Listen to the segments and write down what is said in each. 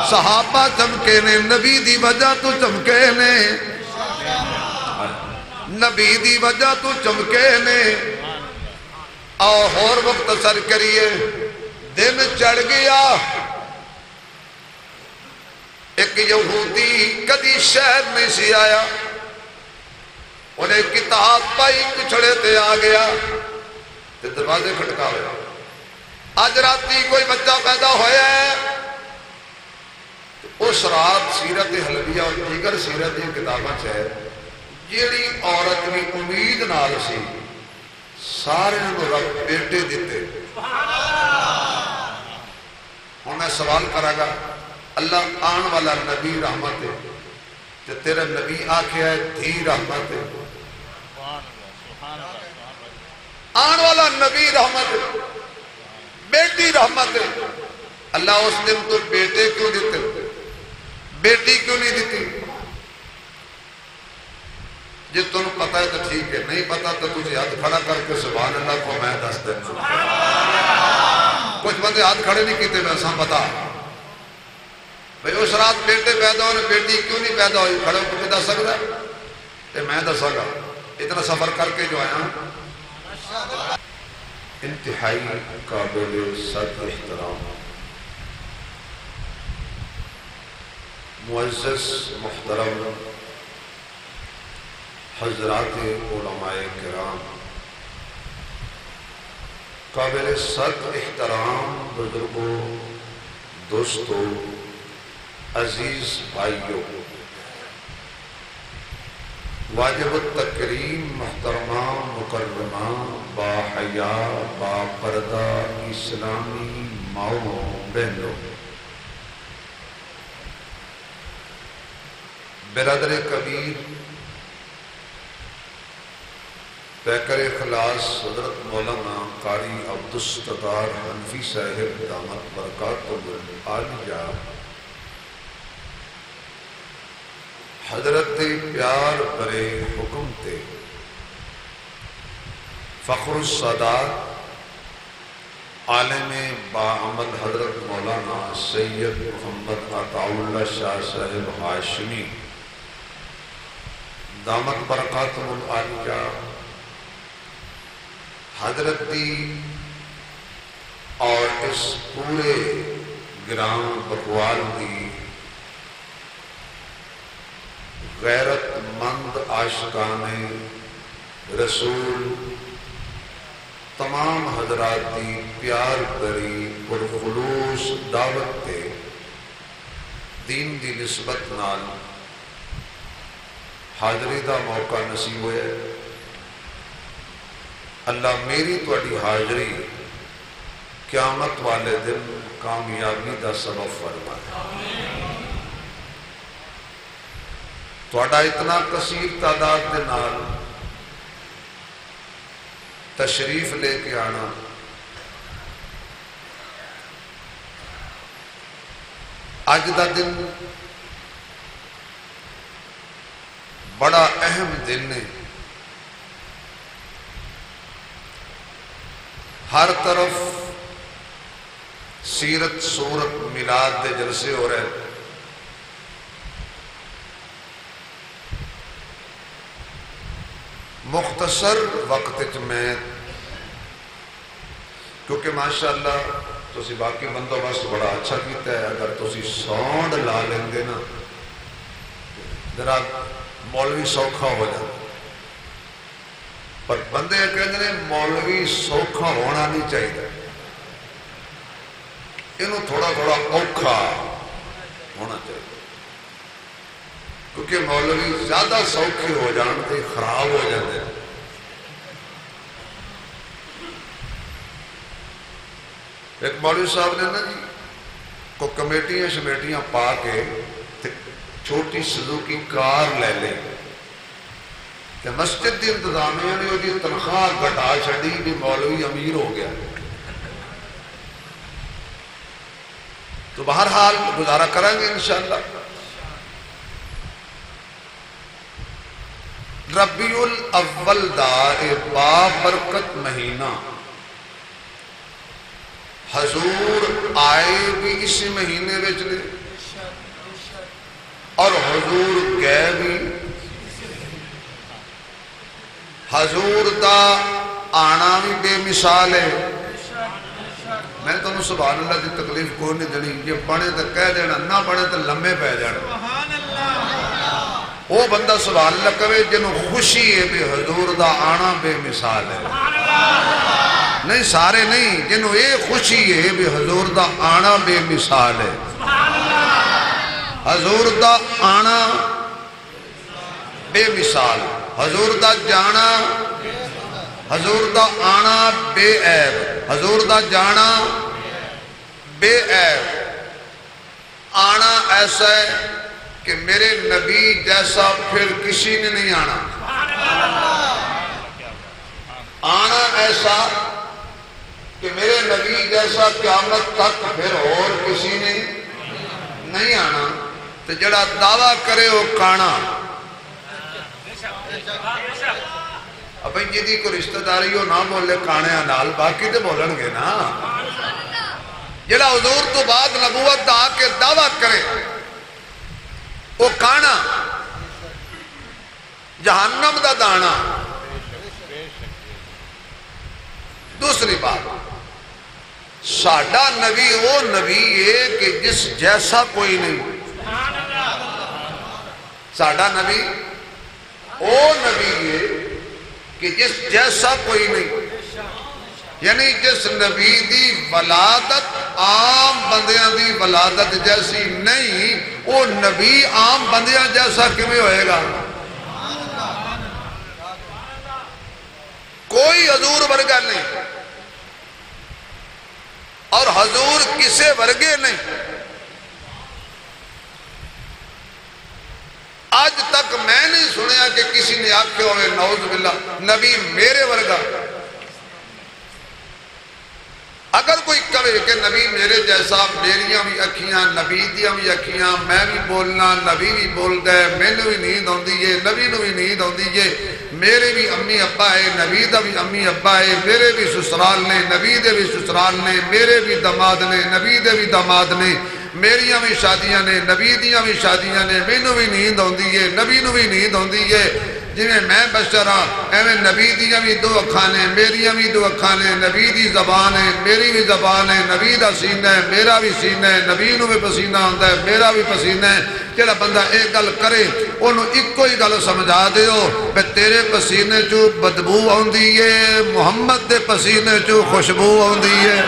صحابہ چمکے نے نبی دی وجہ تو چمکے نے نبی دی وجہ تو چمکے نے اور مختصر کریے دن چڑھ گیا ایک یہودی کدی شہر نہیں سی آیا انہیں کتاب پائی پچھڑے تے آ گیا تے دروازے کھٹکا ہوا آج راتی کوئی بچہ پیدا ہویا ہے اس رات سیرت حلبیہ اور دیگر سیرت کی کتاباں ہے جیڑی عورت بھی امید نال سی سارے رب بیٹے دیتے ہوں میں سوال کرا گا اللہ آن والا نبی رحمت ہے کہ تیرا نبی آکھیا ہے دھی رحمت ہے آن والا نبی رحمت ہے بیٹی رحمت ہے اللہ اس دن تو بیٹے کیوں دیتے بیٹی کیوں نہیں دیتی جی تم پتہ ہے تو ٹھیک ہے نہیں پتہ تو تجھے ہاتھ کھڑا کر کے سبحان اللہ کو میں دس دیں کچھ بندے ہاتھ کھڑے نہیں کیتے ویسا پتا بھئی اس رات بیٹے پیدا ہونے بیٹی کیوں نہیں پیدا ہوئی کھڑے کو بھی دس سکتا ہے کہ میں دسا گا اتنا سفر کر کے جو آیا انتہائی قابل صد احترام معزز محترم حضرات علماء کرام قابل صد احترام بزرگوں دوستوں عزیز بھائیوں واجب التکریم محترمہ مکرمہ باحیا باپردہ اسلامی ماؤں بہنوں برادر کبیر پیکر اخلاص حضرت مولانا قاری عبدالستار حنفی صاحب دامت برکاتہ العالیہ حضرت پیار برے حکم تے فخر السادات عالم باعمل حضرت مولانا سید محمد عطاء اللہ شاہ صاحب ہاشمی دامت برکاتہ العالیہ حضرت دی اور اس پورے گرام بکوال دی غیرت مند عاشقان رسول تمام حضرات دی پیار بری پرخلوص دعوت تے دین دی نسبت نال حاضری دا موقع نصیب ہوئے اللہ میری تواڈی حاضری قیامت والے دن کامیابی دا سبب فرمائے تواڈا اتنا کثیر تعداد دے نال تشریف لے کے آنا اج دا دن بڑا اہم دن ہے ہر طرف سیرت سورت میلاد دے جلسے ہو رہے ہیں مختصر وقت میں کیونکہ ماشاءاللہ تسی باقی بندوبست بڑا اچھا کیتا ہے اگر تسی سونڈ لا لیں گے نا ذرا مولوی سوکھا ہو جاتا پر بندے کہتے ہیں مولوی سوکھا ہونا نہیں چاہیے انہوں تھوڑا تھوڑا اوکھا ہونا چاہیے کیونکہ مولوی زیادہ سوکھے ہو جانتے خراب ہو جاتے ہیں ایک مولوی صاحب نے نا جی کو کمیٹیاں شمیٹیاں پا کے چھوٹی سزوکی کار لے لیں کہ مسجد دی انتظامیہ نے وہ دی تنخواہ گھٹا چھڑی بھی مولوی امیر ہو گیا تو بہرحال گزارا کریں گے انشاءاللہ ربیع الاول دا با برکت مہینہ حضور آئے بھی اسی مہینے وچ نے اور حضور گئے بھی حضور دا آنا بھی بے مثال ہے میں تو سبحان اللہ دی تکلیف کوئی نہیں دینی یہ پڑھے تو کہہ دینا نہ پڑھے تو لمے پہ جانا وہ بندہ سبحان اللہ کہے جنہوں خوشی ہے بھی حضور دا آنا بے مثال ہے نہیں سارے نہیں جنہوں یہ خوشی ہے بھی حضور دا آنا بے مثال ہے حضور دا آنا بے مثال حضور دا جانا حضور دا آنا بے عیب حضور دا جانا بے عیب آنا ایسا ہے کہ میرے نبی جیسا پھر کسی نے نہیں آنا آنا ایسا کہ میرے نبی جیسا قیامت تک پھر اور کسی نے نہیں آنا تو جڑا دعویٰ کرے وہ کانا اب جدی کو رشتہ داری ہو نہ بولے کانے نال باقی تے بولن گے نا جڑا حضور تو بعد نبوت دا کے دعویٰ کرے وہ کانا جہنم دا دانا دوسری بات ساڈا نبی وہ نبی ہے کہ جس جیسا کوئی نہیں ساڈا نبی وہ نبی ہے کہ جس جیسا کوئی نہیں یعنی جس نبی دی ولادت عام بندیاں دی ولادت جیسی نہیں وہ نبی عام بندیاں جیسا کیویں ہوئے گا کوئی حضور ورگا نہیں اور حضور کسے ورگے نہیں آج تک میں نہیں سنیا کہ کسی نے آکھے ہوئے نعوذ باللہ نبی میرے ورگا اگر کوئی کہے کہ نبی میرے جیسا میریاں بھی اکھیاں نبی دیاں بھی اکھیاں میں بھی بولنا نبی بھی بول گئے میں نے بھی نیند ہوندی ہے نبی نے بھی نیند ہوندی ہے میرے بھی امی ابا ہے نبی دا بھی امی ابا ہے میرے بھی سسرال نے نبی دے بھی سسرال نے میرے بھی داماد نے نبی دے بھی داماد نے میریاں بھی شادیاں نے نبی دیاں بھی شادیاں نے میں نے بھی نیند ہوندی ہے نبی نے بھی نیند ہوندی ہے جنہیں میں بشر ہاں ایویں نبی دیاں بھی دو اکھاں نے میریاں بھی دو اکھاں نے نبی دی زبان ہے میری بھی زبان ہے نبی دا سینہ ہے میرا بھی سینہ ہے نبی نو بھی پسینہ ہوتا ہے میرا بھی پسینہ ہے جڑا بندہ ایک گل کرے انہوں ایک کوئی گل سمجھا دیو بے تیرے پسینے چو بدبو ہوندی ہے محمد دے پسینے چو خوشبو ہوندی ہے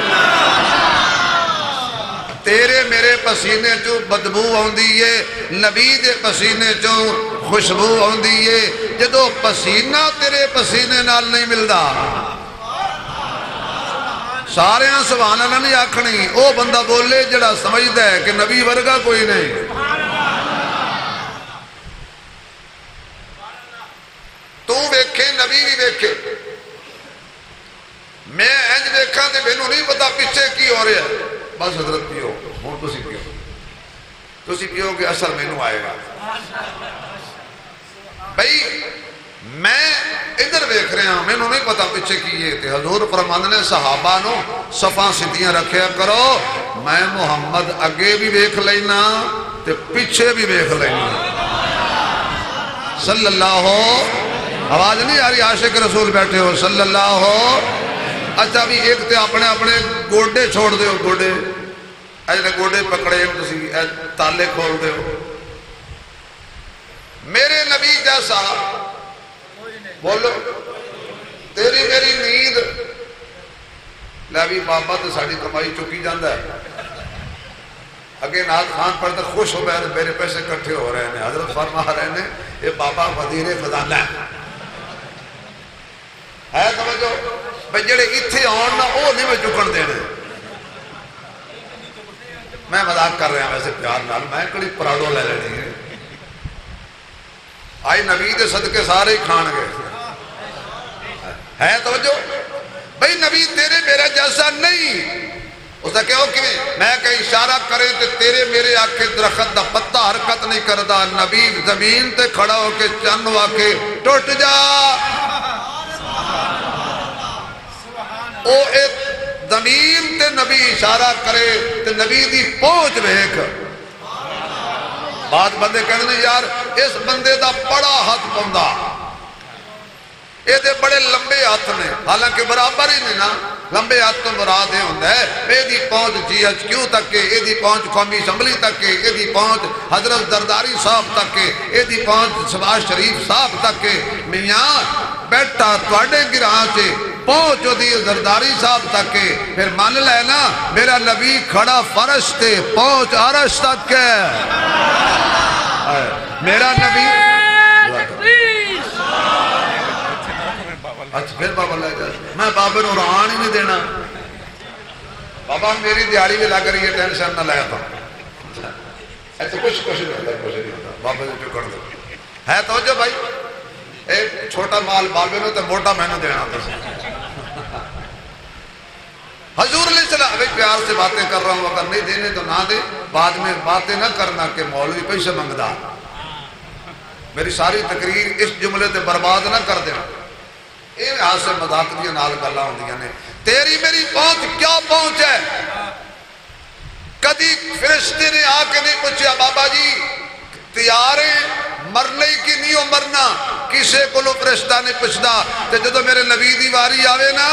تیرے میرے پسینے چو بدبو ہوندی ہے نبی دے پسینے چو خوشبو ہوندی ہے جدو پسینہ تیرے پسینے نال نہیں ملدا سارے ہاں سبحان اللہ نہیں آکھنی او بندہ بولے جڑا سمجھدا ہے کہ نبی ورگا کوئی نہیں تو ویکھے نبی بھی ویکھے میں انج ویکھاں تے مینوں نہیں پتا پیچھے کی ہو رہا ہے بس حضرت پیو ہوں تسی پیو کہ اثر مینوں آئے گا بھئی میں ادھر ویکھ رہے ہیں مینوں نہیں پتا پیچھے کی یہ تھے حضور فرماندے نے صحابہ نو صفاں سیدھیاں رکھیا کرو میں محمد اگے بھی ویکھ لینا تے پیچھے بھی ویکھ لینا صلی اللہ ہو آواز نہیں آ رہی عاشق رسول بیٹھے ہو صلی اللہ ہو اچھا بھی ایک تے اپنے اپنے گوڑے چھوڑ دے ہو گوڑے ایسے گوڑے پکڑے تسی تالے کھول دے ہو میرے نبی جیسا بولو تیری میری نیند لابی بابا تو ساڑی کمائی چکی جاندہ ہے اگے ناز خان پڑھتا خوش ہو گئے میرے پیسے کٹھے ہو رہے ہیں حضرت فرما رہے ہیں یہ بابا وزیر خزانہ ہے سمجھو بھئی جڑے اتھے آن نہ او نہیں میں چکن دینے میں مذاق کر رہے ہیں ویسے پیار نال میں کڑی پراڈو لے لینی ہے آئی نبی دے صدقے سارے ہی کھان گئے ہے توجہ بھئی نبی تیرے میرے جیسا نہیں اس نے کہو کہ میں کہ اشارہ کرے تے تیرے میرے آکے درخت دا پتہ حرکت نہیں کردہ نبی زمین تے کھڑا ہو کے چند واقع ٹوٹ جا او ایک زمین تے نبی اشارہ کرے تے نبی دی پہنچ بھیک بعد بندے کہتے ہیں یار اس بندے دا بڑا ہاتھ پوندا، یہ دے بڑے لمبے ہاتھ نے، حالانکہ برابر ہی نہیں نا. لمبے ہاتھ تو مراد یہ ہوتا ہے یہ پہنچ جی ایچ کیو تک ہے، یہ پہنچ قومی اسمبلی تک ہے، یہ پہنچ حضرت زرداری صاحب تک ہے، یہ پہنچ شہباز شریف صاحب تک ہے. میاں بیٹھا تواڈے گراں سے پہنچ دی زرداری صاحب تک ہے، پھر مان لے نا میرا نبی کھڑا فرش تے پہنچ عرش تک ہے. میرا نبی اچھا پھر بابا لے جا، میں بابے نو رہان ہی نہیں دینا. بابا میری دیاری بھی لگ رہی ہے، ٹینشن نہ لیا تھا. ایسے کچھ نہیں ہوتا بابے نے جو کر دو ہے تو جو بھائی ایک چھوٹا مال بابے نو تے موٹا میں نے دینا تھا. حضور علیہ السلام ابھی پیار سے باتیں کر رہا ہوں، اگر نہیں دینے تو نہ دے. بعد میں باتیں نہ کرنا کہ مولوی پیسے منگدا. میری ساری تقریر اس جملے تے برباد نہ کر دینا. یہ ہاتھ سے مذاق دیا نال گلاں ہوندیاں نے. تیری میری پہنچ کیا پہنچ ہے؟ کدی فرشتے نے آ کے نہیں پوچھا بابا جی تیار ہے مرنے کی نہیں ہو مرنا؟ کسے کو فرشتہ نہیں پوچھتا. تے جدو میرے نبی دی واری آوے نا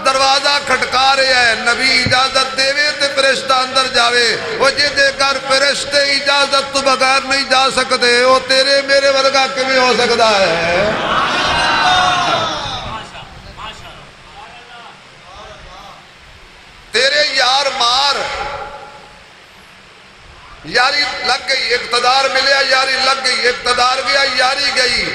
دروازہ کھٹکا رہے ہے، نبی اجازت دے تے فرشتہ اندر جاوے. وہ جے دے کر فرشتے اجازت تو بغیر نہیں جا سکتے، وہ تیرے میرے ورگا کیویں ہو سکتا ہے؟ تیرے یار مار یاری لگ گئی، اقتدار ملیا یاری لگ گئی، اقتدار گیا یاری گئی.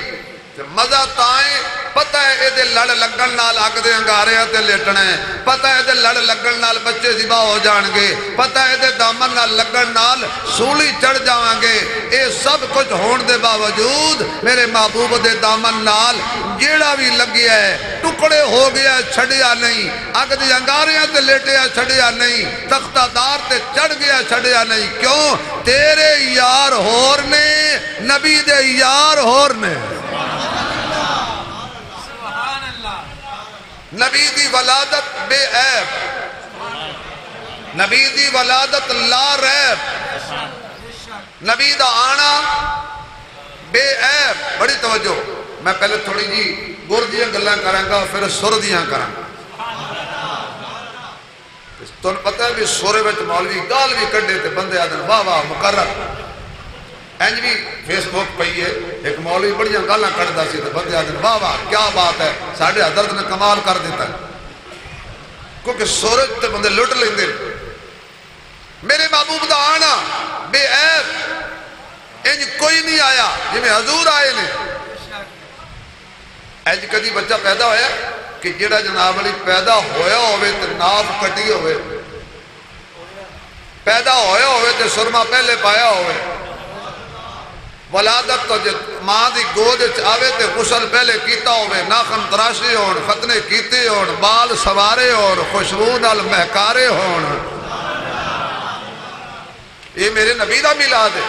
مزہ تائیں پتہ ہے یہ لڑ لگن نال اگ دے انگارے تے لیٹنا ہے، پتہ ہے یہ لڑ لگن نال بچے ذبح ہو جان گے، پتہ ہے یہ دامن نال لگن نال سولی چڑھ جاواں گے. اے سب کچھ ہون دے باوجود میرے محبوب دے دامن نال جیڑا بھی لگیا ہے ٹکڑے ہو گیا چھڑیا نہیں، اگ دے انگارے تے لیٹیا چھڑیا نہیں، تختہ دار تے چڑھ گیا چھڑیا نہیں. کیوں؟ تیرے یار ہور نے، نبی دے یار ہور نے. نبی دی ولادت بے عیب، نبی دی ولادت لا ریب، نبی دا آنا بے عیب. بڑی توجہ، میں پہلے تھوڑی جی گر دیاں گلاں کریں گا پھر سر دیاں کریں گا. تو پتہ ہے بھی سورے وچ مولوی گال بھی کڈے تے بندے آدھن واہ واہ مقرر. اینج بھی فیس بک پئی ہے ایک مولوی بڑیاں گالاں کڈدا سی تے بندے آدھن واہ واہ کیا بات ہے، ساڈے حضرت نے کمال کر دیتا ہے. کیونکہ سورج تے بندے لٹ لیندے. میرے محبوب دا آنا بے عیب، انج کوئی نہیں آیا جویں حضور آئے نے. انج کدی بچہ پیدا ہویا کہ جڑا جناب علی پیدا ہویا ہوئے تے ناف کٹی ہوئے، پیدا ہویا ہوئے تے سرما پہلے پایا ہوئے. ولادت تو ماں دی گود آوے تے غسل پہلے کیتا ہوئے، ناخن تراشے ہون، ختنے کیتے ہون، بال سوارے ہون، خوشبو نال مہکارے ہون. یہ میرے نبی دا میلاد ہے.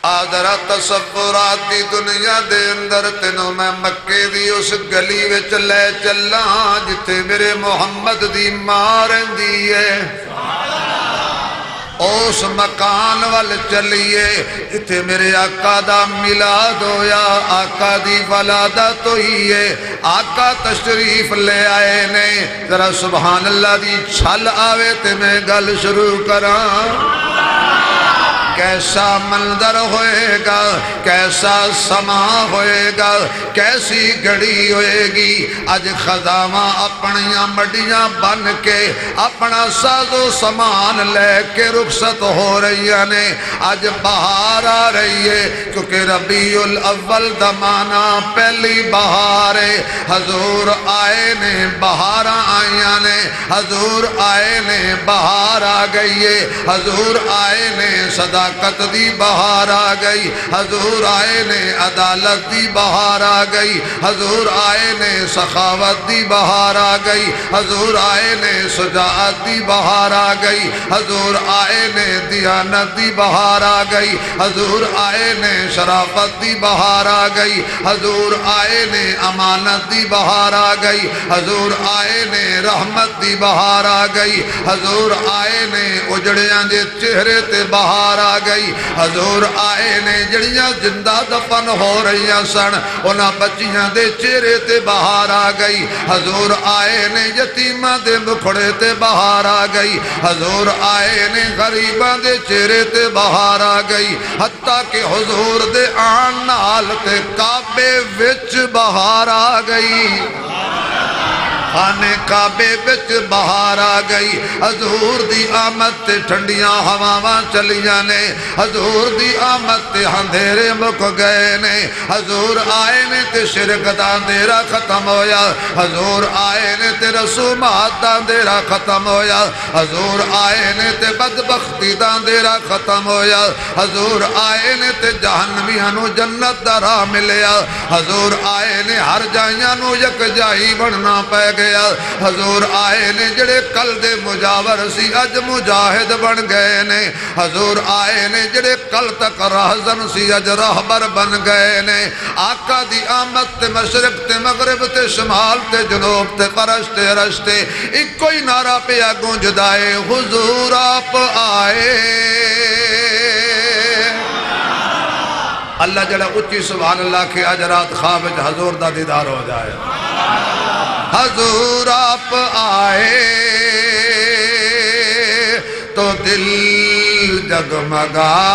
آدھرا تصورات دی دنیا دے اندر تینوں میں مکے دی اس گلی وچ لے چلاں جتے میرے محمد دی ماں رہندی ہے. اس مکان وال چلیے جتے میرے آقا دا میلاد ہویا، آقا دی ولادت ہوئی ہے. آقا تشریف لے آئے نے. ذرا سبحان اللہ دی چھل آوے تے میں گل شروع کراں. کیسا منظر ہوئے گا، کیسا سما ہوئے گا، کیسی گھڑی ہوئے گی. اج خزاواں اپنیاں مڈیاں بن کے اپنا ساز و سامان لے کے رخصت ہو رہی نے. اج بہار آ رہی ہے کیونکہ ربیع الاول دا مانا پہلی بہار ہے. حضور آئے نے، بہاراں آئیاں نے، حضور آئے نے، بہار آ گئی ہے. حضور آئے نے، صدا صداقت دی بہار آ گئی، حضور آئے نے عدالت دی بہار آ گئی، حضور آئے نے سخاوت دی بہار آ گئی، حضور آئے نے شجاعت دی بہار آ گئی، حضور آئے نے دیانت دی بہار آ گئی، حضور آئے نے شرافت دی بہار آ گئی، حضور آئے نے امانت دی بہار آ گئی، حضور آئے نے رحمت دی بہار آ گئی، حضور آئے نے اجڑیاں دے چہرے تے بہار آ گئی، حضور آئے نے جڑیاں زندہ دفن ہو رہیاں سن انہاں بچیاں دے چہرے تے بہار آ گئی، حضور آئے نے یتیماں دے مکھڑے تے بہار آ گئی، حضور آئے نے غریباں دے چہرے تے بہار آ گئی، حتیٰ کہ حضور دے آن نال تے کعبے وچ بہار آ گئی، خانے کعبے وچ بہار آ گئی، حضور دی آمد تے ٹھنڈیاں ہواواں چلیاں نے، حضور دی آمد تے اندھیرے مک گئے نے، حضور آئے نے تے شرک دا اندھیرا ختم ہویا، حضور آئے نے تے رسومات دا اندھیرا ختم ہویا، حضور آئے نے تے بدبختی دا اندھیرا ختم ہویا، حضور آئے نے تے جہنمیاں نو جنت دا راہ ملیا، حضور آئے نے ہر جائیاں نو یک جائی بننا پے گیا، حضور آئے نے جڑے کل دے مجاور سی اج مجاہد بن گئے نے، حضور آئے نے جڑے کل تک راہزن سی اج راہبر بن گئے نے، آقا دی آمد تے مشرق تے مغرب تے شمال تے جنوب تے فرش تے عرش تے ایک کوئی نعرہ پیا گونجدائے حضور آپ آئے۔ اللہ جڑا اچھی سبحان اللہ کے اج رات خواب وچ حضور دا دیدار ہو جائے، حضور آپ آئے تو دل جگمگائے،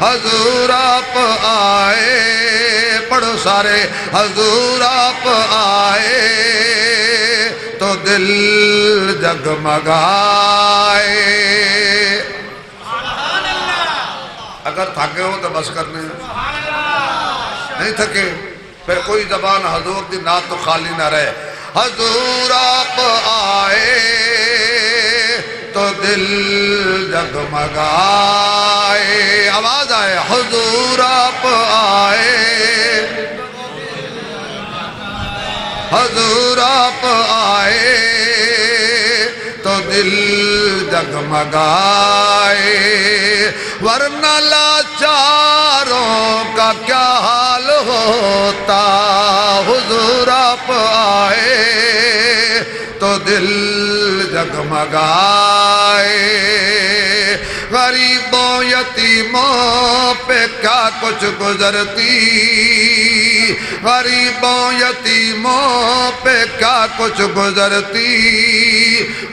حضور آپ آئے، پڑھو سارے، حضور آپ آئے تو دل جگمگائے۔ اگر تھکے ہو تو بس کرنے، نہیں تھکے پھر کوئی زبان حضور دی نعت تو خالی نہ رہے، حضور آپ آئے تو دل جگمگائے، آواز آئے، حضور آپ آئے، حضور آپ آئے تو دل جگمگائے، ورنہ لاچاروں کا کیا حال ہوتا، حضور آپ آئے تو دل جگمگائے، غریبوں یتیموں پہ کیا کچھ گزرتی، غریبوں یتیموں پہ کیا کچھ گزرتی،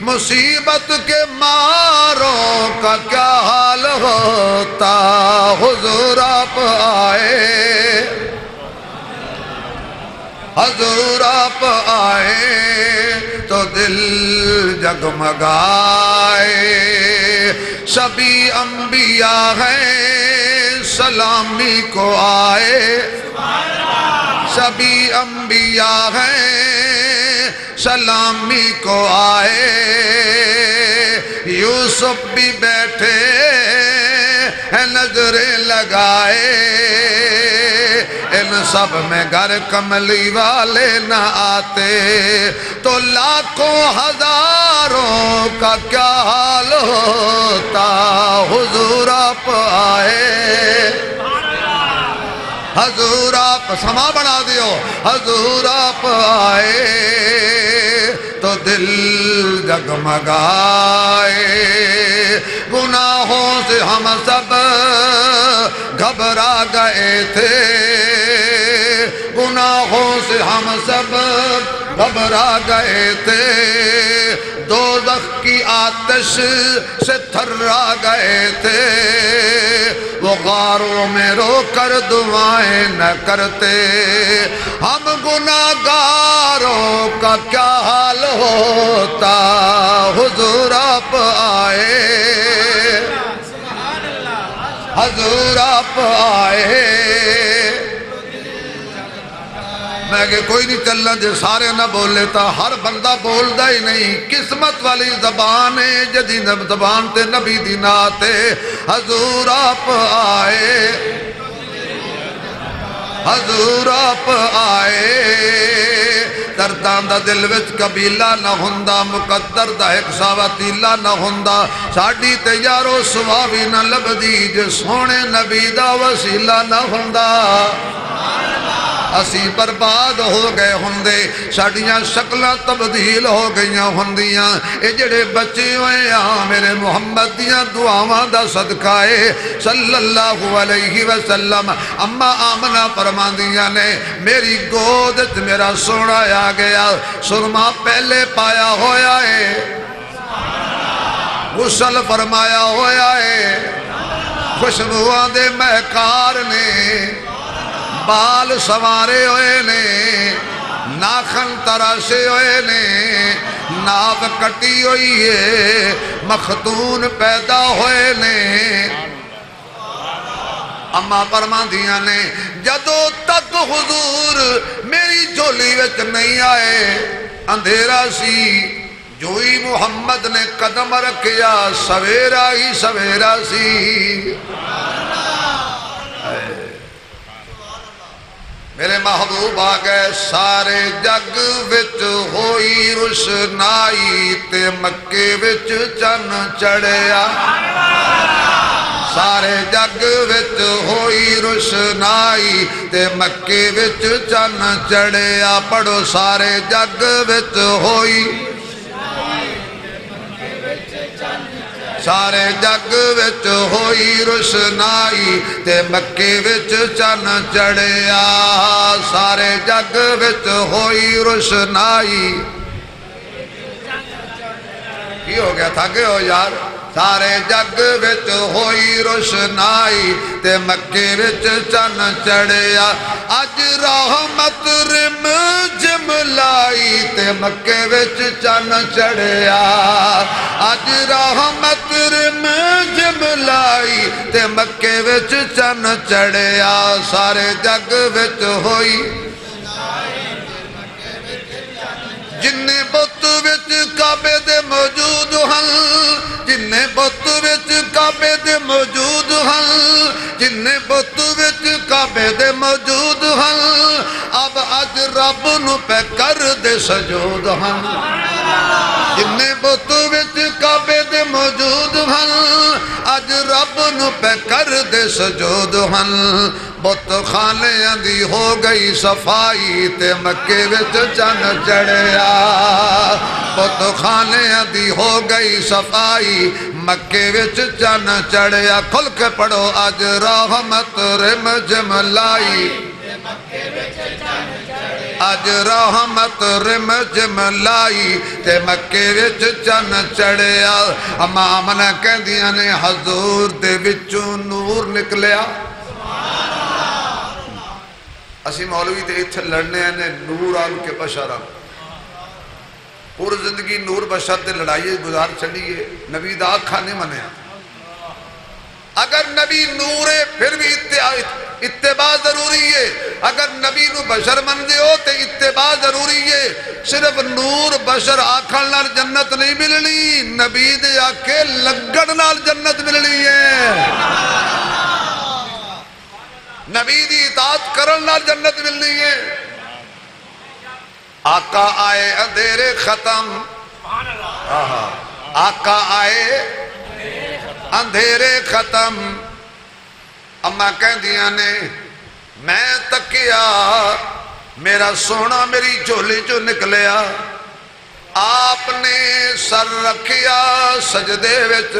مصیبت کے ماروں کا کیا حال ہوتا، حضور آپ آئے، حضور آپ آئے تو دل جگمگائے، سبھی انبیاء ہیں سلامی کو آئے، سبھی انبیاء ہیں سلامی کو آئے، یوسف بھی بیٹھے ہیں نظریں لگائے، ان سب میں گھر کملی والے نہ آتے تو لاکھوں ہزاروں کا کیا حال ہوتا، حضور آپ آئے، حضور آپ سما بنا دیو، حضور آپ آئے تو دل جگمگائے، گناہوں سے ہم سب گھبرا گئے تھے، گناہوں سے ہم سب گھبرا گئے تھے، دوزخ کی آتش سے تھرا گئے تھے، وہ غاروں میں رو کر دعائیں نہ کرتے، ہم گناہگاروں کا کیا حال ہوتا، حضور آپ آئے، حضور آپ آئے، میں کہ کوئی نہیں چلنا جے سارے نہ بولے تا ہر بندہ بول دا ہی نہیں قسمت والی زبان ہے جدی زبان تے نبی دی نعت حضور آپ آئے حضور آپ آئے دردان دا دل وچ قبیلہ نہ ہوندا مقدر دا ایک ساوتیلا نہ ہوندا ساڈی تے یارو سواوی نہ لبدی جے سونے نبی دا وسیلہ نہ ہوندا اسی برباد ہو گئے ہوندے ساڈیاں شکلاں تبدیل ہو گئیاں ہوندیاں اے جڑے بچے ہوئے ہاں میرے محمد دیاں دعاواں دا صدقہ ہے صلی اللہ علیہ وسلم اما آمنہ فرماندیاں نے میری گودت میرا سونا آ گیا سرما پہلے پایا ہویا ہے غسل فرمایا ہویا ہے خوشبوآں دے مہکار نے بال سوارے ہوئے نے ناخن تراشے ہوئے نے ناک کٹی ہوئی ہے مختون پیدا ہوئے نے اما فرماندیاں نے جدو تک حضور میری جھولی وچ نہیں آئے اندھیرا سی جو ہی محمد نے قدم رکھیا سویرا ہی سویرا سی میرے محبوب آگئے سارے جگ وچ ہوئی روشنائی تے مکے وچ چن چڑھیا سارے جگ وچ ہوئی روشنائی تے مکے وچ چن چڑھیا پڑھو سارے جگ وچ ہوئی سارے جگ وچ ہوئی روشنائی تے مکے وچ چن چڑھیا سارے جگ وچ ہوئی روشنائی کی ہو گیا تھا کہ ہو یار سارے جگ وچ ہوئی روشنائی تے مکے وچ چن چڑھیا اج رحمت رم جم لائی تے مکے وچ چن چڑھیا اج رحمت رم جم لائی تے مکے وچ چن چڑھیا سارے جگ وچ ہوئی جنہیں بت وچ کعبے دے موجود ہن جنہیں بت وچ کعبے دے موجود ہن جنہیں بت وچ کعبے دے موجود ہن اب اج رب نو پہ کر دے سجود ہن جنہیں بت وچ کعبے دے موجود ہن اج رب نو پہ کر دے سجود ہن بت خانے دی ہو گئی صفائی تے مکے وچ چن چڑھیا بت خانے دی ہو گئی صفائی مکے وچ چن چڑھیا کھل کے پڑھو اج رحمت رم جم لائی اج رحمت رم جم لائی تے مکے وچ چن چڑھیا اما آمنہ کہندیاں نے حضور دے وچوں نور نکلیا اسی مولوی تے اتھے لڑنے ہیں نور آل کے بشر پور زندگی نور بشر تے لڑائی گزار چلیے نبی دا آکھا نہیں منیا اگر نبی نور ہے پھر بھی اتباع ضروری ہے اگر نبی نو بشر من دے ہو تے اتباع ضروری ہے صرف نور بشر آکھن نال جنت نہیں ملنی نبی دے آکھے لگن نال جنت ملنی ہے نبی دی اطاعت کرن نال جنت ملنی ہے آقا آئے اندھیرے ختم آقا آئے اندھیرے ختم اما کہندیاں نے میں تکیا میرا سونا میری جھولی جو نکلیا آپ نے سر رکھیا سجدے وچ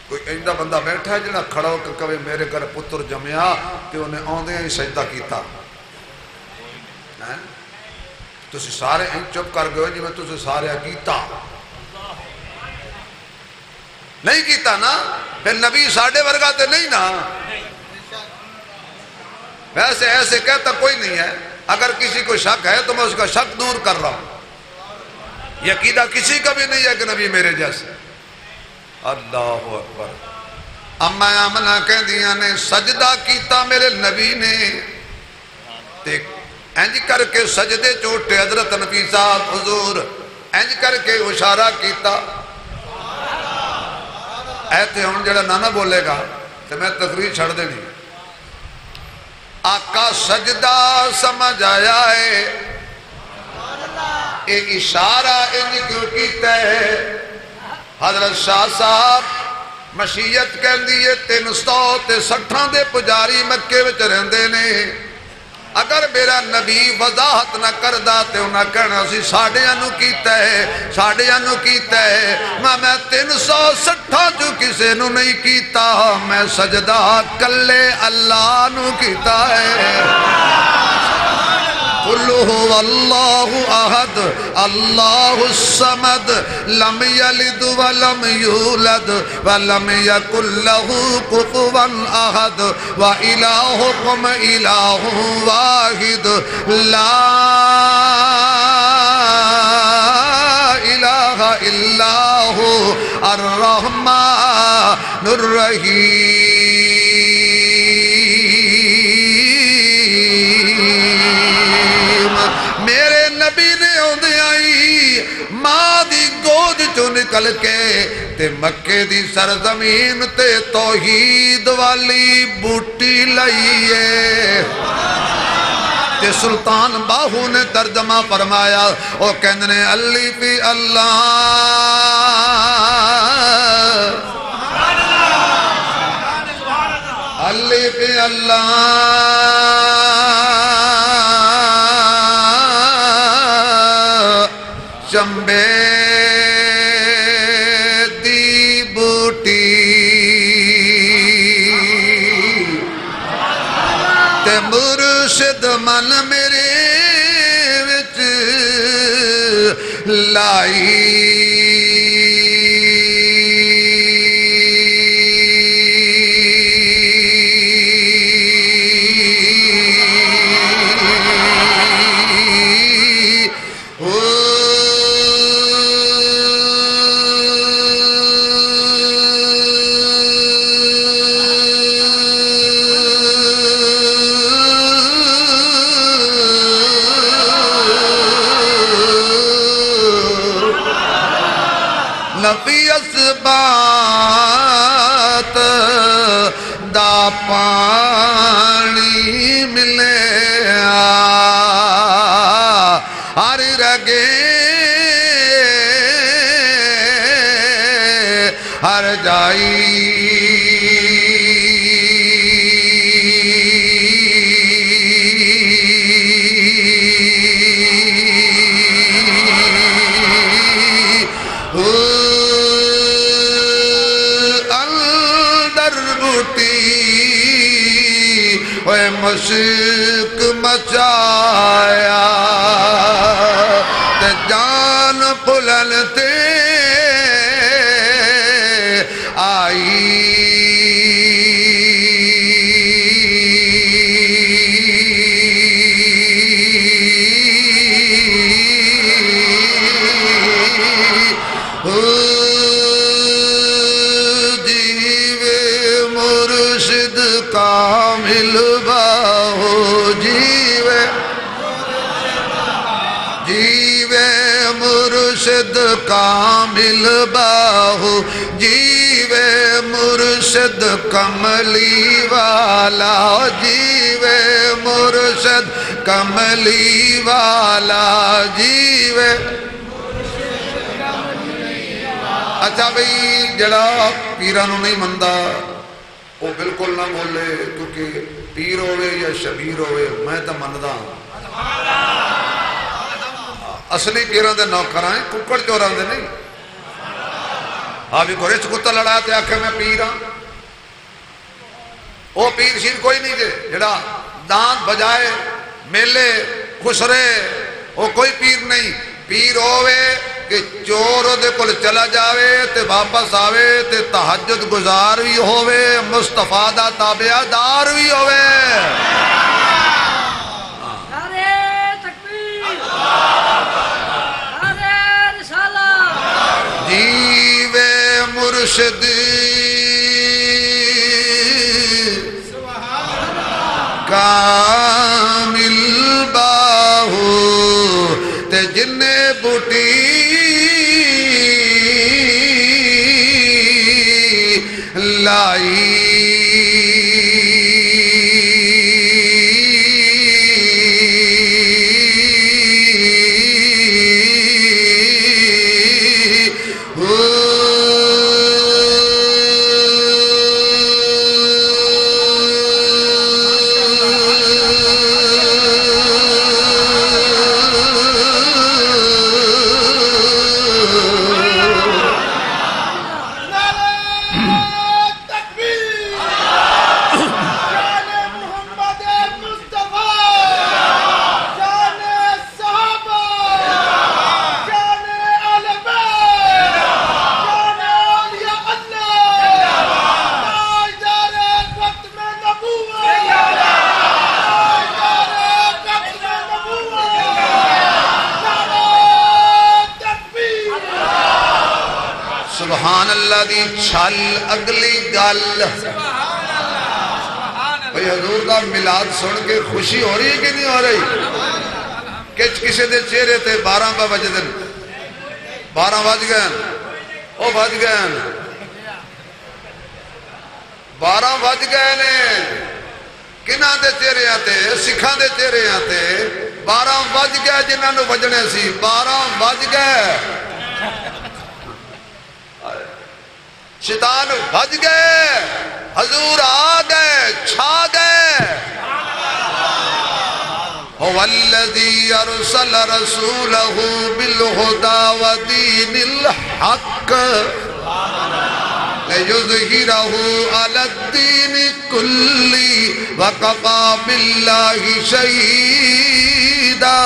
کوئی ایندہ بندہ بیٹھا ہے جنہا کھڑا ہو کہ کبھی میرے گھر پتر جمعیا کہ انہیں آندے ہی سجدہ کیتا تسی سارے ہیں چپ کر گئے جی میں تسی سارے کیتا نہیں کیتا نا پھر نبی ساڑھے ورگا تے نہیں نا ویسے ایسے کہتا کوئی نہیں ہے اگر کسی کو شک ہے تو میں اس کا شک دور کر رہا ہوں یقیدہ کسی کا بھی نہیں ہے کہ نبی میرے جیسے اللہ اکبر اما آمنہ کہہ دیا نے سجدہ کیتا میرے نبی نے تے انج کر کے سجدے چوٹے حضرت نبی صاحب حضور انج کر کے اشارہ کیتا ایتے ہوں جڑا نانا بولے گا تو میں تقریر چھڑ دینی آقا سجدہ سمجھ آیا ہے اے اشارہ انج کیوں کیتا ہے حضرت شاہ صاحب مشیت کہن دیئے 360 دے پجاری مکے وچ رہندے نے اگر میرا نبی وضاحت نہ کردہ تے انہاں کہنا اسی ساڑھے انو کیتا ہے میں 360 جو کسے نو نہیں کیتا میں سجدہ کلے اللہ نو کیتا ہے قل هو الله احد الله الصمد لم يلد ولم يولد ولم يكن له كفوا احد والهكم اله واحد لا اله الا هو الرحمن الرحيم میرے نبی نے ہوندے آئی ماں دی گود چو نکل کے تے مکے دی سرزمین تے توحید والی بوٹی لائیے تے سلطان باہو نے ترجمہ فرمایا او کہندنے علی فی اللہ علی فی اللہ چمبے دی بوٹی تے مرشد من میرے وچ لائی نفی اسبات دا پانی ملے ہر رگے ہر جائی مشک مچایا تے جان پلنتے آئی جیوے مرشد کامل مرشد کامل باہو جیوے مرشد کملی والا جیوے مرشد کملی والا جیوے اچھا بھئی جڑا پیرانو نہیں مندہ وہ بالکل نہ بولے کیونکہ پیر ہوئے یا شبیر ہوئے میں تو مندہ اصلی پیران دے نوکر آئیں ککڑ چوران دے نہیں آبی کو رچ کتا لڑایا تے آکھے میں پیر ہاں وہ پیر شیر کوئی نہیں دے جڑا دانت بجائے میلے خسرے وہ کوئی پیر نہیں پیر ہوئے کہ چور دے کل چلا جاوے تے واپس آوے تے تہجد گزار بھی ہوئے مصطفیٰ دا تابعہ دار بھی ہوئے جیوے مرشد کامل سبحان اللہ دی چھل اگلی گل بھئی حضور دا میلاد سن کے خوشی ہو رہی ہے کہ نہیں ہو رہی؟ کچھ کسی دے چہرے تے 12 بجے دن 12 بج گئے او بج گئے 12 بج گئے نے کنہ دے چہرے آتے سکھاں دے چہرے آتے 12 بج گئے جنہاں نو بجنے سی 12 بج گئے شیطان بھج گئے حضور آ گئے چھا گئے هو الذي ارسل رسوله بالهدى ودين الحق ليظهره على الدين كله وكفى بالله شهيدا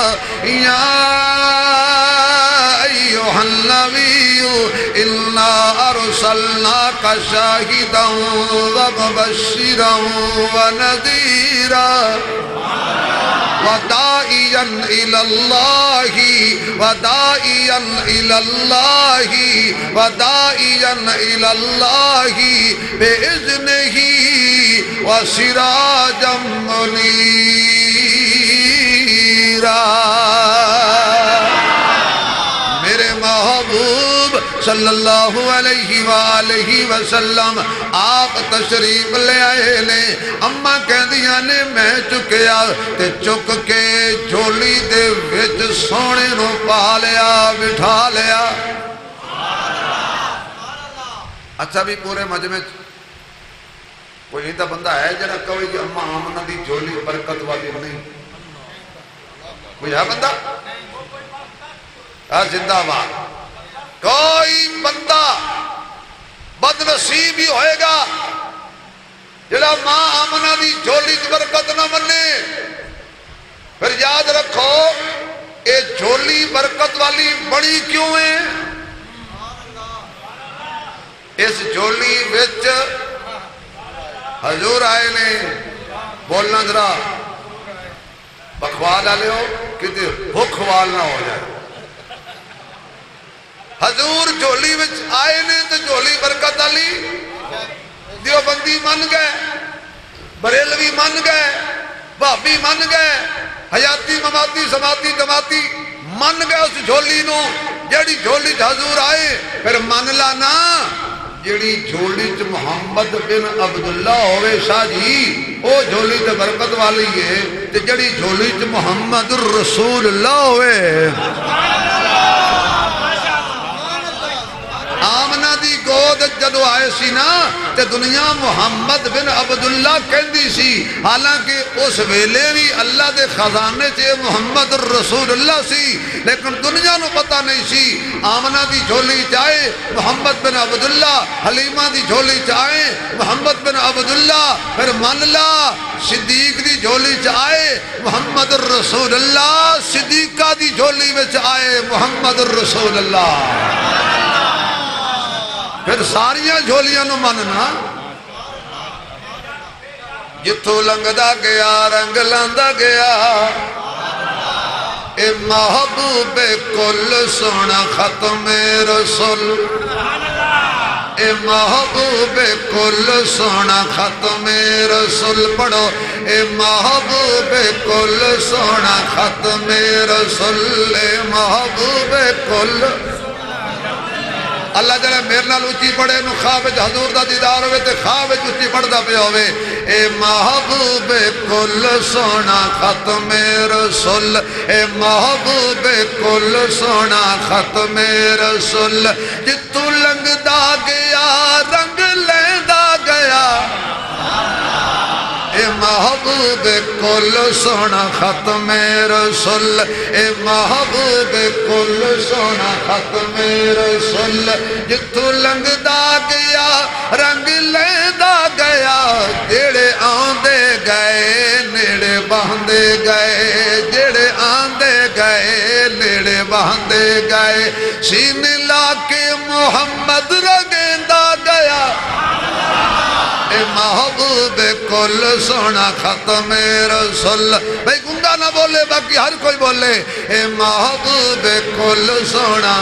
يا أيها النبي إنا أرسلناك شاهدا ومبشرا ونذيرا وداعيا إلى الله وداعيا إلى الله وداعيا إلى الله بإذنه وسراجا منيرا میرے محبوب صلی اللہ علیہ وآلہ وسلم آپ تشریف لے آئے نے اماں کہہ دیا نے میں چکیا تے چک کے جھولی دے وچ سونے نو پا لیا بٹھا لیا اچھا بھی پورے مجمع کوئی ایدہ بندہ ہے جنہا کوئی کہ اماں آمنہ دی جھولی برکت والی نہیں کوئی ہے بندہ زندہ بات کوئی بندہ بد نصیب ہی ہوئے گا جڑا ماں آمنہ دی جھولی دی برکت نہ منے پھر یاد رکھو اے جھولی برکت والی بڑی کیوں ہے اس جھولی وچ حضور آئے نے بولنا ذرا بکوال آلے ہو کہتے بکوال نہ ہو جائے حضور جھولی وچ آئے نے تو جھولی برکت علی دیوبندی من گئے بریلوی من گئے بھابی من گئے حیاتی مماتی سماتی جماتی من گئے اس جھولی نو جیڑی جھولی حضور آئے پھر من لانا جیڑی جھولی محمد بن عبداللہ ہوئے شاہ جی او جھولی تے برکت والی ہے تے جیڑی جھولی محمد الرسول اللہ ہوئے آمنہ دی گود جدو آئے سی نا تے دنیا محمد بن عبداللہ کہندی سی حالانکہ اس ویلے بھی اللہ دے خزانے چے محمد الرسول اللہ سی لیکن دنیا نو پتہ نہیں سی آمنہ دی جھولی چاہے محمد بن عبداللہ حلیمہ دی جھولی چاہے محمد بن عبداللہ پھر منلا صدیق دی جھولی چاہے محمد الرسول اللہ صدیقہ دی جھولی میں چاہے محمد الرسول اللہ پھر ساریاں جھولیاں نو مننا جتھو لنگدا گیا رنگ لاندا گیا اے محبوب کل سونا ختم رسول اے محبوب کل سونا ختم رسول پڑھو اے محبوب کل سونا ختم رسول اے محبوب کل اللہ جڑے میرے نال اچھی پڑھے نو خواب وچ حضور دا دیدار ہوئے تے خواب وچ اچھی پڑھدا پیا ہوئے اے محبوب کل سونا ختم رسول اے محبوب کل سونا ختم رسول جتوں لنگدا گیا رنگ لیندا گیا اے محبوب کل سونا ختم رسول اے محبوب کل سونا ختم رسول جتوں لنگدا گیا رنگ لیندا گیا جڑے آندے گئے نیڑے بہندے گئے جڑے آندے گئے نیڑے بہندے گئے سینے لا کے محمد رگیندا گیا اے محبوب کل سونا ختم رسول بھئی گنگا نہ بولے باقی ہر کوئی بولے اے محبوب کل سونا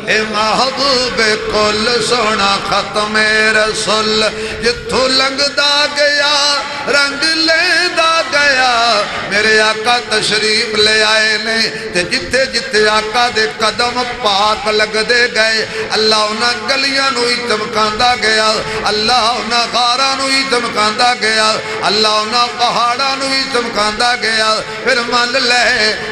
اے محبوب کل سونا ختم رسول جتھوں لنگدا گیا رنگ لیندا گیا میرے آقا تشریف لے آئے نے تے جتھے جتھے آقا دے قدم پاک لگ دے گئے اللہ انہاں گلیاں نو ہی چمکاندا گیا اللہ انہاں غاراں نو ہی چمکاندا گیا اللہ انہاں پہاڑاں نو ہی چمکاندا گیا پھر مان لے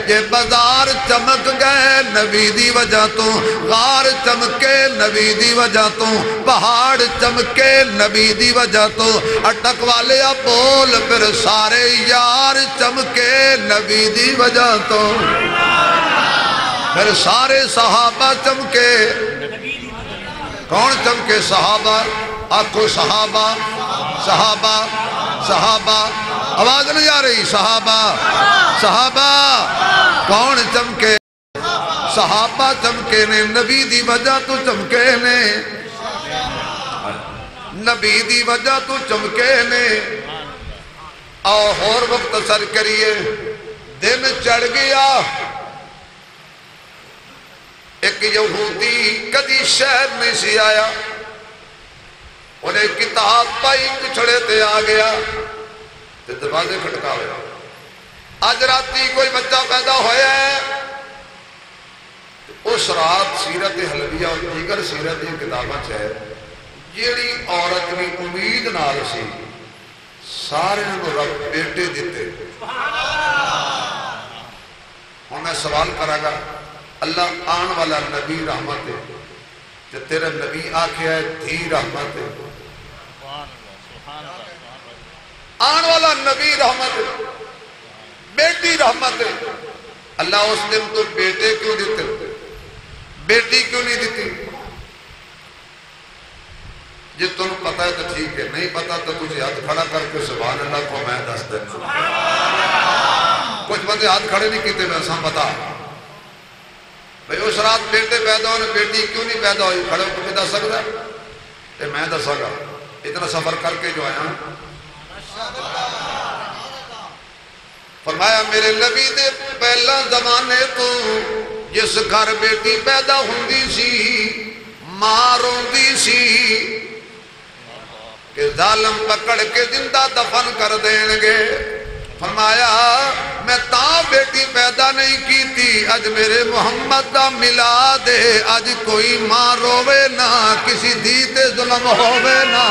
یہ بازار چمک گئے نبی دی وجہ تو غار چمکے نبی دی وجہ تو پہاڑ چمکے نبی دی وجہ تو اٹک والے بول پھر سارے یار چمکے نبی دی وجہ تو پھر سارے صحابہ چمکے کون چمکے صحابہ آنکھو صحابہ صحابہ صحابہ آواز نہیں آ رہی صحابہ صحابہ کون چمکے صحابہ چمکے نے نبی دی وجہ تو چمکے نے نبی دی وجہ تو چمکے نے اور مختصر کریے دن چڑھ گیا ایک یہودی کدی شہر نہیں سی آیا انہیں کتاب پائی پچھڑے تے آ گیا تے دروازے کھٹکا ہویا آج راتی کوئی بچہ پیدا ہویا ہے اس رات سیرت حلویہ اور دیگر سیرت کتاباں چاہے جیڑی عورت بھی امید نال سی سارے کو رب بیٹے دیتے ہوں میں سوال کرا گا اللہ آن والا نبی رحمت ہے کہ تیرے نبی آکھے ہے دھی رحمت ہے آن والا نبی رحمت ہے بیٹی رحمت ہے اللہ اس دن تو بیٹے کیوں دیتے بیٹی کیوں نہیں دیتی جی تم پتہ ہے تو ٹھیک ہے نہیں پتہ تو کچھ ہاتھ کھڑا کر کے سبحان اللہ کو میں دس دینا کچھ بندے ہاتھ کھڑے نہیں کیتے میں سام پتا بھئی اس رات بیٹے پیدا ہونے بیٹی کیوں نہیں پیدا ہوئی کھڑے کو دس سکتا ہے میں دس سکا اتنا سفر کر کے جو آیا فرمایا میرے نبی دے پہلا زمانے تو جس گھر بیٹی پیدا ہوندی سی ماں روندی سی کہ ظالم پکڑ کے زندہ دفن کر دیں گے فرمایا میں تاں بیٹی پیدا نہیں کی تھی اج میرے محمد دا ملا دے اج کوئی ماں روے نہ کسی دھی تے ظلم ہووے نہ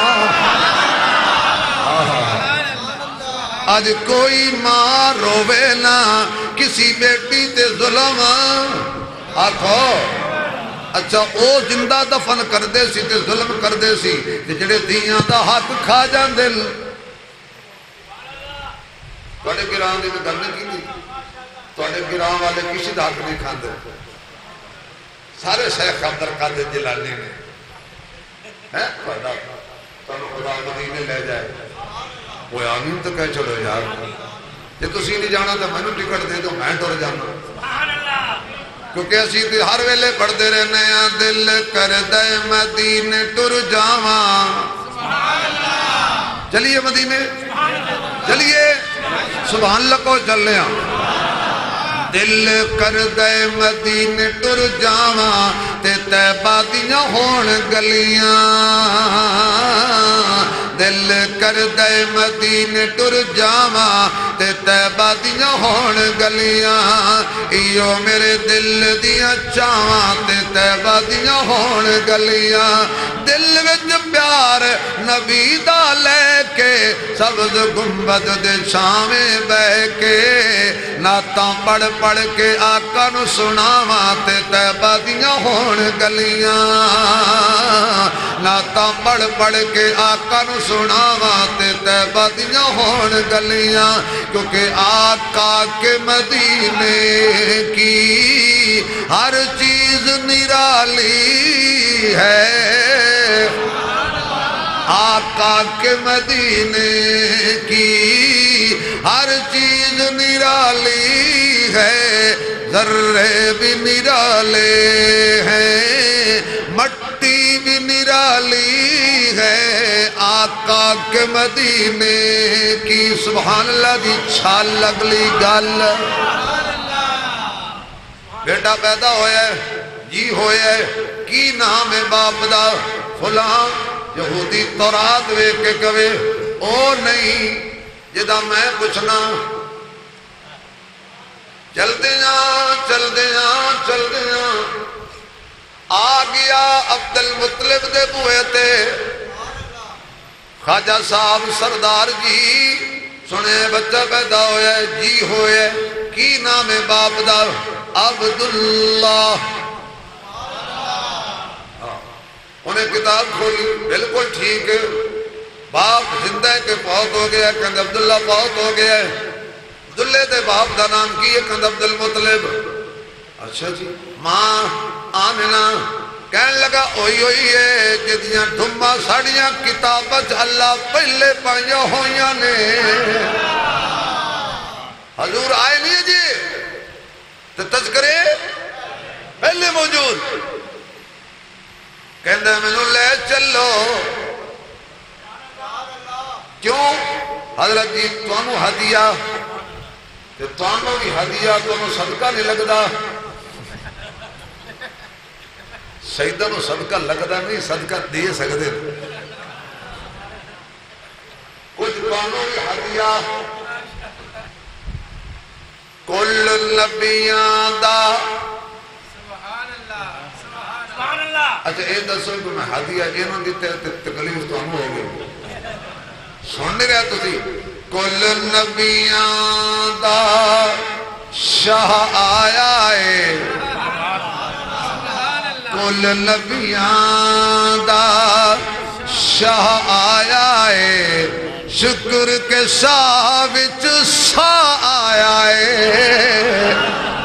اج کوئی ماں روے نہ کسی بیٹی تے ظلم آکھو اچھا او زندہ دفن کر دے سی تے ظلم کر دے سی تے جڑے دیاں دا حق کھا جان دل توڑے گران دی میں گرنے کی تھی توڑے گران والے کسی دا حق نہیں کھان دے سارے شیخ عبدالقادر جیلانی نے خدا مدینے لے جائے وہ آمین تو کہہ چھوڑو یار جب تو سی نہیں جانا تو میں نے ٹکٹ دے دو میں ٹور جانا کیونکہ اسی تے ہر ویلے پڑھتے رہنے ہیں دل کر دے مدینے ٹر جاواں چلیے مدینے چلیے سبحان اللہ کو چلنے ہیں دل کر دے مدینے ٹر جاواں تے طیبہ دیاں ہون گلیاں دل کر دے مدینے ٹر جاواں تے طیبہ دیاں ہون گلیاں ایو میرے دل دیاں چاواں تے طیبہ دیاں ہون گلیاں دل وچ پیار نبی دا لے کے سبز گنبد دے چھاویں بہ کے نعتاں پڑھ پڑھ کے آقا نو سناواں تے طیبہ دیاں ہون گلیاں نعتاں پڑھ پڑھ کے آقا نو سناواں تے طیبہ دیاں ہون گلیاں کیونکہ آقا کے مدینے کی ہر چیز نرالی ہے آقا کے مدینے کی ہر چیز نرالی ہے ذرے بھی نرالے ہیں مٹی بھی نرالی ہے آقا کے مدینے کی سبحان اللہ دی چھال لگلی گل بیٹا پیدا ہویا ہے جی ہویا ہے کی نام ہے باپ دا فلاں یہودی تورات وے کے کہے او نہیں جدا میں پوچھنا چل دیاں آ گیا عبد المطلب دے بوئے تے خواجہ صاحب سردار جی سنے بچہ پیدا ہویا ہے جی ہویا ہے کی نام ہے باپ دا عبداللہ انہیں کتاب کھولی بالکل ٹھیک ہے باپ زندہ ہے کہ فوت ہو گیا کہند عبداللہ فوت ہو گیا ہے عبداللہ دے باپ دا نام کی ہے کہند عبد المطلب اچھا جی ماں آمنہ کہنے لگا اوئی ہے جدیاں دھمہ ساڑیاں کتابت اللہ پہلے پائیاں ہویاں نے حضور آئے نہیں جی تو تذکرے پہلے موجود کہندے میں نو لے چلو کیوں حضرت جی تانوں ہدیہ تے تانوں بھی ہدیہ تانوں صدقہ نہیں لگدا سیدہ نو صدقہ لگدا نہیں صدقہ دے سکدے کچھ تانوں بھی ہدیہ کل نبیاں دا اچھا اے دسو کہ میں ہدیہ انہوں دیتے ہیں تکلیف تو ہم ہو گئے سن نہیں رہا تو تھی کل نبیاں دا شاہ آیا ہے کل نبیاں دا شاہ آیا ہے شکر کے ساہ وچ سا آیا ہے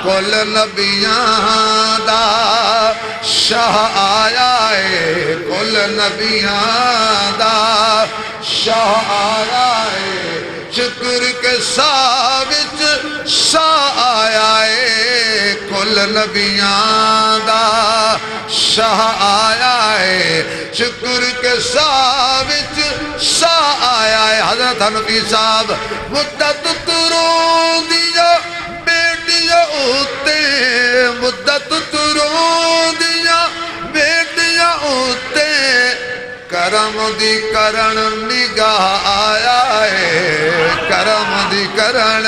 کل نبیاں دا شاہ آیا ہے کل نبیاں دا شاہ آیا ہے شکر کے ساہ وچ سا آیا ہے کل نبیاں دا شاہ آیا ہے شکر کے ساہ وچ سا آیا ہے حضرت حنفی صاحب مدت تروں دیا بیٹیاں ہوتے مدت تروں دیا بیٹیاں ہوتے کرم دی کرن نگاہ آیا ہے کرم دی کرن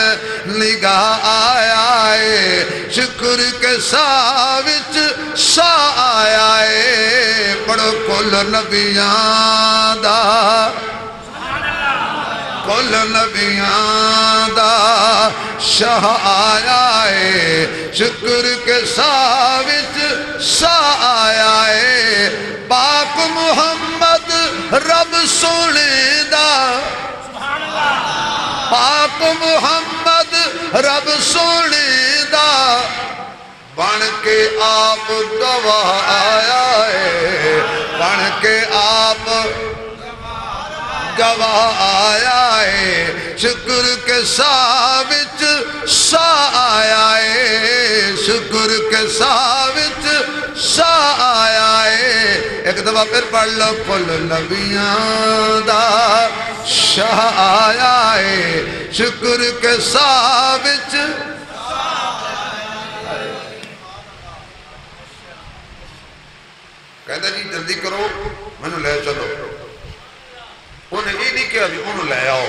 نگاہ آیا ہے شکر کے ساہ وچ سا آیا ہے پڑھو کل نبیاں دا کل نبیاں دا شاہ آیا ہے شکر کے ساہ وچ سا آیا ہے پاک محمد رب سونے دا پاک محمد رب سونے دا بن کے آپ گواہ آیا ہے بن کے آپ گواہ آیا ہے شکر کے ساہ وچ سا آیا ہے شکر کے ساہ وچ سا آیا ہے ایک دفعہ پھر پڑھ لو کل نبیاں دا شاہ آیا ہے شکر کے ساہ وچ کہتا جی جلدی کرو میں نے لے چلو انہیں یہ نہیں کہا بھی انہوں لے آؤ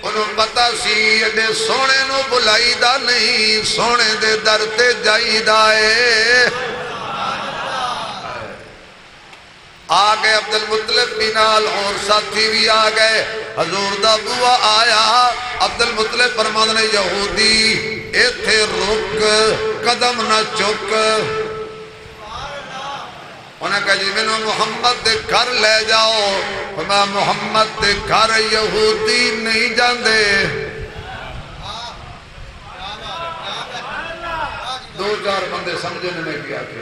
انہوں مینوں پتا سی ایڈے سونے نو بلائی دا نہیں، سونے دے در تے جائی دا اے۔ آ گئے عبدالمطلب بھی نال اور ساتھی بھی آ گئے، حضور دا بوا آیا، عبدالمطلب فرماندے نے یہودی ایتھے رک، قدم نہ چک۔ انہیں کہا جی مینوں محمد دے گھر لے جاؤ، میں محمد دے گھر یہودی نہیں جاندے۔ دو چار بندے سمجھنے میں کیا کہ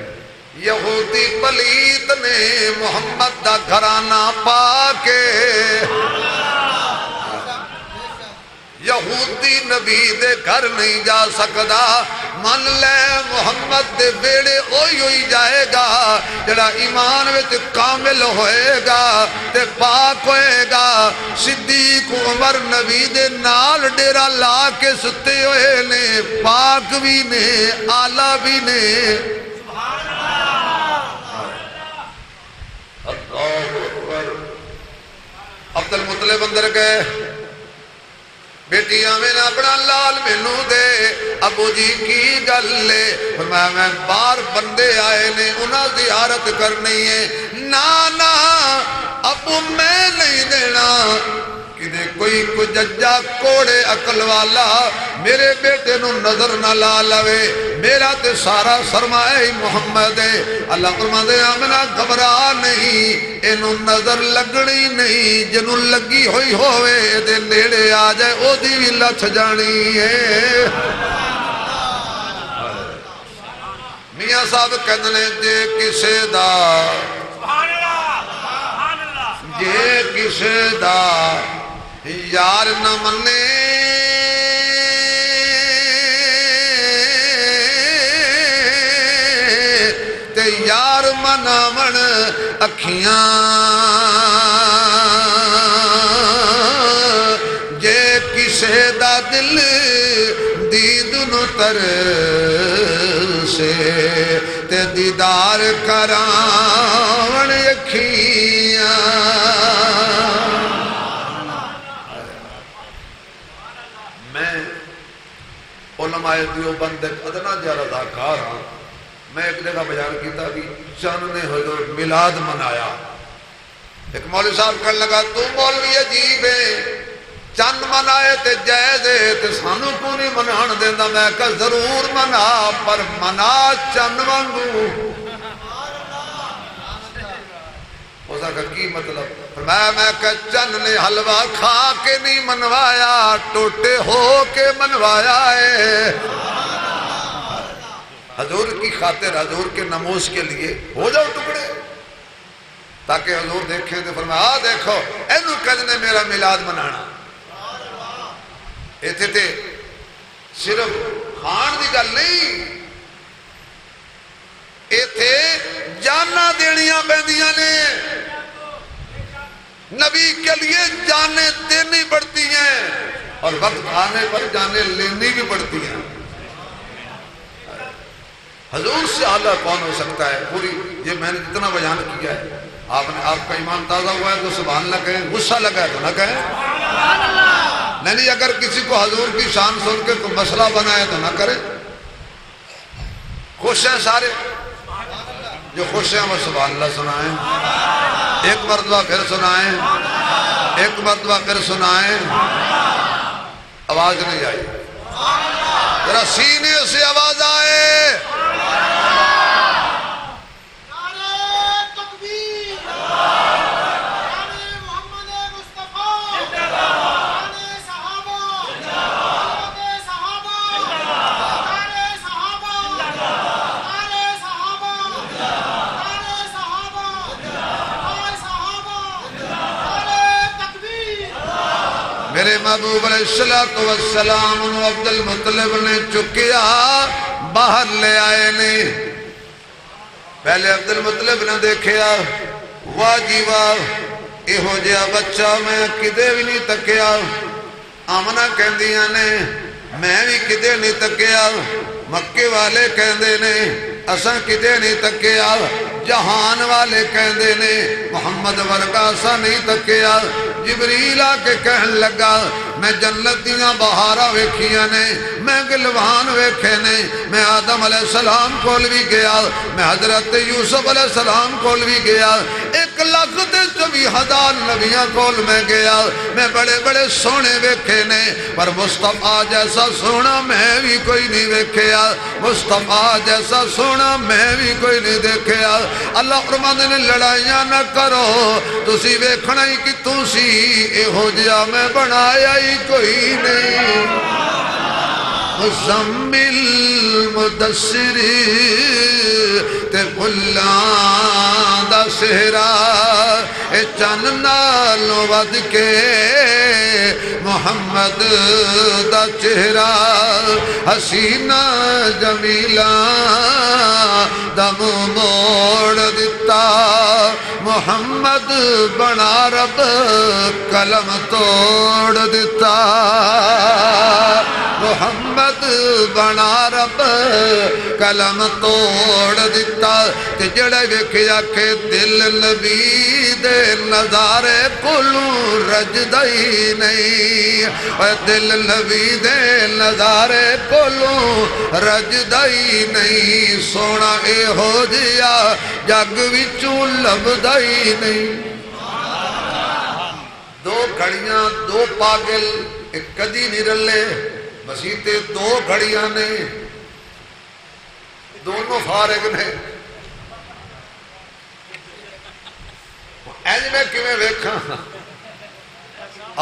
یہودی پلیت نے محمد دا گھرانہ پا کے، یہودی نبی دے گھر نہیں جا سکدا، من لے محمد دے بیڑے اوئی ہوئی جائے گا جڑا ایمان وچ کامل ہوئے گا تے پاک ہوئے گا۔ صدیق عمر نبی دے نال ڈیرا لا کے ستے ہوئے نے، پاک بھی نے آلہ بھی نے۔ اللہ اکبر۔ عبدالمطلب اندر گئے، بیٹیاں میں اپنا لال مینوں دے، ابو جی کی گل لے، فرمایا میں بار بندے آئے نے انہاں زیارت کرنی ہے، نا ابو میں نہیں دینا، کدے کوئی ججا کوڑے عقل والا میرے بیٹے نو نظر نہ لا لوے، میرا تے سارا سرمایہ محمد ہے۔ اللہ فرماندے آمنہ گھبرا نہیں، اینو نظر لگنی نہیں، جنوں لگی ہوئی ہوئے دے نیڑے آ جائے او دی بھی لچھ جانی ہے۔ میاں صاحب کہندے جے کسے دا، جے کسے دا یار نہ منے تے یار مناون اکھیاں، جے کسے دا دل دید نو ترسے تے دیدار کراون اکھیاں۔ علماء دیوبند ایک ادنا جا رضاکار ہاں، میں ایک جگہ بیان کیتا بھی چند نے حضور میلاد منایا، ایک مولوی صاحب کہنے لگا تو مولوی عجیب ہے، چند منائے تے جائز ہے تے سانو کو نہیں منان دینا، میں کہا ضرور منا پر منا چند وانگو۔ اس کا کی مطلب؟ میں کہ چند نے حلوہ کھا کے نہیں منوایا، ٹوٹے ہو کے منوایا ہے۔ حضور کی خاطر، حضور کے نموز کے لیے ہو جاؤ ٹکڑے، تاکہ حضور دیکھیں تو فرمایا دیکھو اینو کہنے میرا میلاد منانا۔ ایتھے تے صرف کھان دی گل نہیں، ایتھے جانا دینیاں بندیاں نے، نبی کے لیے جانیں دینی پڑتی ہیں اور وقت آنے پر جانیں لینی بھی پڑتی ہیں۔ حضور سے اعلیٰ کون ہو سکتا ہے؟ پوری یہ میں نے جتنا بیان کیا ہے، آپ کا ایمان تازہ ہوا ہے تو سبحان اللہ کہیں، غصہ لگا ہے تو نہ کہیں، نہیں اگر کسی کو حضور کی شان سن کے کوئی مسئلہ بنا ہے تو نہ کرے۔ خوش ہیں سارے؟ جو خوش ہیں وہ سبحان اللہ سنائیں، ایک مرتبہ پھر سنائیں، ایک مرتبہ پھر سنائیں۔ آواز نہیں آئی، ذرا سینے سے آواز آئے۔ میرے محبوب علیہ السلام عبدالمطلب نے چکیا باہر لے آئے نے، پہلے عبدالمطلب نے دیکھیا، واہ جی واہ اے ہو جیا بچہ میں کدے بھی نہیں تکیا۔ آمنہ کہندیاں نے میں بھی کدے نہیں تکیا، مکے والے کہندے نے اساں کدے نہیں تکیا، جہان والے کہندے نے محمد ورگا اساں نہیں تکیا۔ جبریل آ کے کہن لگا میں جنت دیاں بہاراں ویکھیاں نے، میں گلوان ویکھے نے، میں آدم علیہ السلام کول بھی گیا، میں حضرت یوسف علیہ السلام کول بھی گیا، 1,24,000 نبیاں کول میں گیا، میں بڑے بڑے سونے ویکھے نے، پر مصطفیٰ جیسا سونا میں بھی کوئی نہیں ویکھیا، مصطفیٰ جیسا سونا میں بھی کوئی نہیں دیکھیا۔ اللہ فرماندے نے لڑائیاں نہ کرو، تسی ویکھنا ہی کتوں سی، ایہو جیا میں بنایا ہی کوئی نہیں۔ مزمل مدثر تے بھلاں دا سہرا، اے چن نالوں ود کے محمد دا چہرہ، حسینہ جمیلہ دا منہ موڑ دتا، محمد بنا رب قلم توڑ دتا، محمد بنا رب قلم توڑ دتا۔ تے جڑے ویکھیا کہ دل نبی دے نظارے کولوں رجدا ہی نہیں، اے دل نبی دے نظارے کولوں رجدا ہی نہیں، سونا اے ہو جیا جگ وچوں لبدا ہی نہیں۔ دو گھڑیاں دو پاگل ایک کدی نہیں رلے، مسیطے دو گھڑیاں نے، دونوں فارغ نے۔ اینج میں کیویں ویکھاں،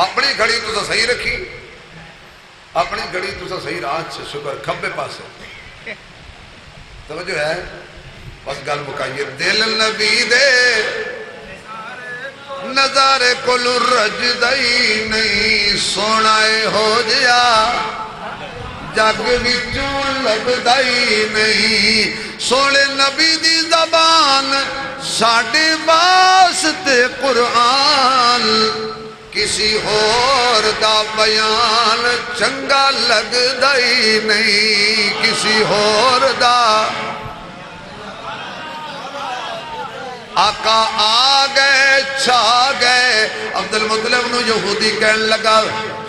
اپنی گھڑی تو صحیح رکھی، اپنی گھڑی تو صحیح راہ سے شکر کھبے پاسے توجہ ہے، بس گل مکائیے۔ دل نبی دے نظارے کل رجدائی نہیں، سونا اے ہو جیا جگ وچوں لبدائی نہیں، سونے نبی دی زبان ساڑھے واسطے قرآن، کسی اور دا بیان چنگا لگدا ہی نہیں، کسی اور دا۔ آقا آ گئے چھا گئے، عبدالمطلب نو یہودی کہنے لگا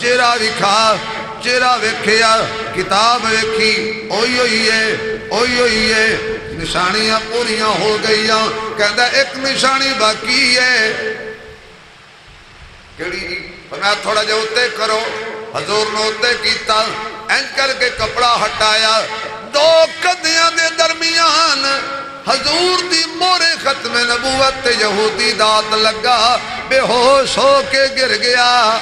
چہرہ وکھا، چہرہ ویکھیا، کتاب ویکھی، اوئی ہوئی ہے، اوئی ہوئی ہے، نشانیاں پوریاں ہو گئیاں، کہتا ایک نشانی باقی ہے، کیڑی؟ فرمایا تھوڑا جو ہوتے کرو، حضور نے ہوتے کیتا، اینج کر کے کپڑا ہٹایا، دو قدیاں دے درمیان حضور دی مورے ختم نبوت یہودی دات لگا، بے ہوش ہو کے گر گیا،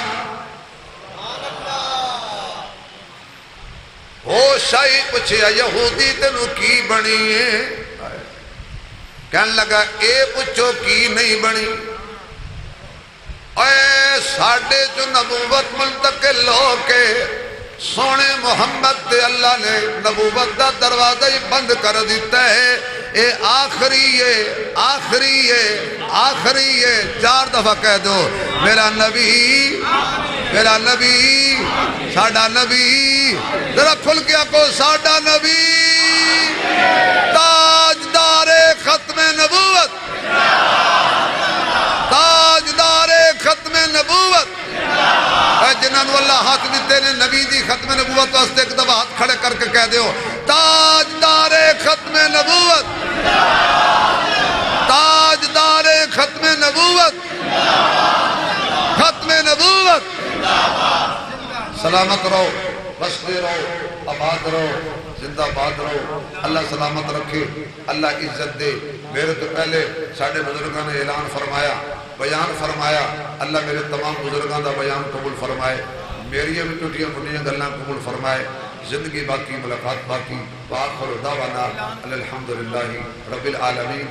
ہوش آئی پوچھیا یہودی تینوں کی بنی ہے؟ کہنے لگا اے پوچھو کی نہیں بنی؟ اے ساڑھے جو نبوت منتقل ہو کے سونے محمد تے اللہ نے نبوت دا دروازہ ہی بند کر دیتا ہے، اے آخری ہے، آخری ہے، آخری ہے، 4 دفعہ کہہ دو میرا نبی، میرا نبی، ساڑھا نبی، ذرا کھل کیا کو ساڑھا نبی، تاجدار ختم نبوت، تاجدار ختم نبوت۔ اے جنہوں اللہ ہاتھ دیتے نے نبی دی ختم نبوت واسطے ایک دفعہ ہاتھ کھڑے کر کے کہہ دیو تاجدار ختم نبوت، تاجدار ختم نبوت، ختم نبوت۔ سلامت رہو، بستے رہو، آباد رہو، زندہ باد رہو، اللہ سلامت رکھے، اللہ عزت دے۔ میرے تو پہلے ساڑھے بزرگاں نے اعلان فرمایا، بیان فرمایا، اللہ میرے تمام بزرگاں دا بیان قبول فرمائے، میری بھی ٹوٹیاں بنیاں گلاں قبول فرمائے، زندگی باقی، ملاقات باقی، وآخر دعوانا الحمدللہ رب العالمین۔